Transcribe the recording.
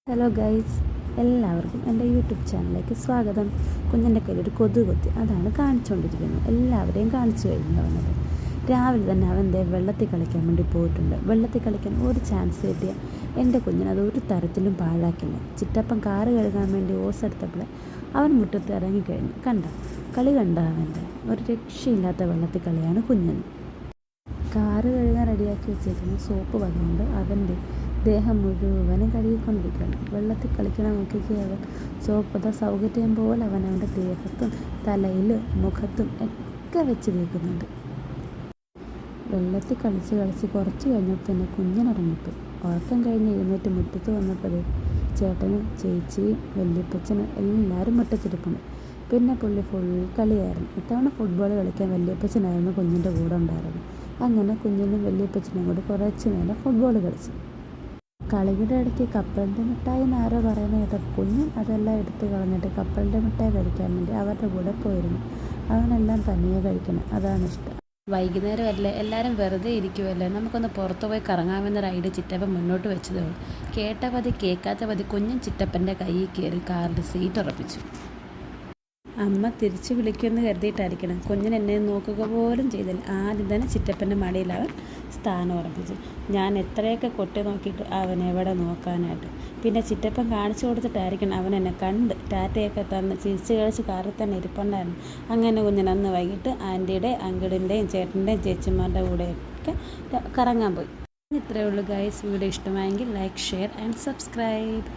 Hello guys, എല്ലാവർക്കും എൻ്റെ YouTube ചാനലിലേക്ക് സ്വാഗതം. കുഞ്ഞിൻ്റെ കയ്യിൽ ഒരു കൊതുക് കൊത്തി, അതാണ് കാണിച്ചുകൊണ്ടിരിക്കുന്നത്. എല്ലാവരെയും കാണിച്ചു കഴിഞ്ഞു അവനത്. രാവിലെ തന്നെ അവൻ വെള്ളത്തിൽ കളിക്കാൻ വേണ്ടി പോയിട്ടുണ്ട്. വെള്ളത്തിൽ കളിക്കാൻ ഒരു ചാൻസ് കിട്ടിയ എൻ്റെ കുഞ്ഞിനത് ഒരു തരത്തിലും പാഴാക്കില്ല. ചിറ്റപ്പൻ കാറ് കഴുകാൻ വേണ്ടി ഓസ് എടുത്തപ്പോൾ അവൻ മുറ്റത്ത് ഇറങ്ങിക്കഴിഞ്ഞു. കളി കണ്ട അവൻ്റെ ഒരു രക്ഷയില്ലാത്ത വെള്ളത്തിൽ കളിയാണ് കുഞ്ഞിന്. കാറ് കഴുകാൻ റെഡിയാക്കി വെച്ചേക്കുന്ന സോപ്പ് വന്നുകൊണ്ട് അവൻ്റെ ദേഹം മുഴുവനും കഴുകിക്കൊണ്ടിരിക്കുകയാണ്. വെള്ളത്തിൽ കളിക്കണ നോക്കിക്ക് അവൻ സോപ്പത സൗകര്യം പോലെ അവൻ്റെ ദേഹത്തും തലയിൽ മുഖത്തും ഒക്കെ വെച്ച് തേക്കുന്നുണ്ട്. വെള്ളത്തിൽ കളിച്ച് കുറച്ച് കഴിഞ്ഞപ്പോൾ തന്നെ കുഞ്ഞിനിറങ്ങിപ്പോയി. ഉറക്കം കഴിഞ്ഞ് എഴുന്നേറ്റ് മുറ്റത്ത് വന്നപ്പോൾ ചേട്ടനും ചേച്ചിയും വല്യപ്പച്ചനും എല്ലാവരും മുറ്റത്തിരിപ്പുണ്ട്. പിന്നെ പുള്ളി ഫുൾ കളിയായിരുന്നു. ഇത്തവണ ഫുട്ബോൾ കളിക്കാൻ വല്യപ്പച്ചനായിരുന്നു കുഞ്ഞിൻ്റെ കൂടെ ഉണ്ടായിരുന്നു. അങ്ങനെ കുഞ്ഞിനും വല്യപ്പച്ചനും കൂടി കുറച്ച് നേരം ഫുട്ബോൾ കളിച്ചു. കളിയുടെ ഇടയ്ക്ക് കപ്പലിൻ്റെ മിഠായി എന്ന് ആരോ പറയുന്നത് കേട്ടപ്പോൾ കുഞ്ഞൻ അതെല്ലാം എടുത്ത് കളഞ്ഞിട്ട് കപ്പലിൻ്റെ മിഠായി കഴിക്കാൻ വേണ്ടി അവരുടെ കൂടെ പോയിരുന്നു. അവനെല്ലാം തനിയെ കഴിക്കണം, അതാണ് ഇഷ്ടം. വൈകുന്നേരം അല്ലേ, എല്ലാവരും വെറുതെ ഇരിക്കുമല്ലേ, നമുക്കൊന്ന് പുറത്തു പോയി കറങ്ങാമെന്നൊരു ഐഡിയ ചിറ്റപ്പൻ മുന്നോട്ട് വെച്ചതേ ഉള്ളൂ. കേട്ട പതി കേൾക്കാത്ത പതി കുഞ്ഞൻ ചിറ്റപ്പൻ്റെ കയ്യിൽ കയറി കാറിൽ സീറ്റ് ഉറപ്പിച്ചു. അമ്മ തിരിച്ചു വിളിക്കുമെന്ന് കരുതിയിട്ടായിരിക്കണം. കുഞ്ഞിന് എന്നെ നോക്കുക പോലും ചെയ്തില്ല. ആദ്യം തന്നെ ചിറ്റപ്പൻ്റെ മടിയിൽ അവൻ സ്ഥാനം ഉറപ്പിച്ചു. ഞാൻ എത്രയൊക്കെ കൊട്ടി നോക്കിയിട്ട് അവൻ എവിടെ നോക്കാനായിട്ട്. പിന്നെ ചിറ്റപ്പൻ കാണിച്ചു കൊടുത്തിട്ടായിരിക്കണം അവൻ എന്നെ കണ്ട് ടാറ്റയൊക്കെ തന്ന് ചിരിച്ച് കളിച്ച് കാറിൽ തന്നെ ഇരിപ്പുണ്ടായിരുന്നു. അങ്ങനെ കുഞ്ഞൻ അന്ന് വൈകിട്ട് ആൻറ്റിയുടെയും അങ്കിളിൻ്റെയും ചേട്ടൻ്റെയും ചേച്ചിമാരുടെ കൂടെയൊക്കെ കറങ്ങാൻ പോയി. ഇത്രയേ ഉള്ളൂ ഗൈസ്. വീഡിയോ ഇഷ്ടമായെങ്കിൽ ലൈക്ക്, ഷെയർ ആൻഡ് സബ്സ്ക്രൈബ്.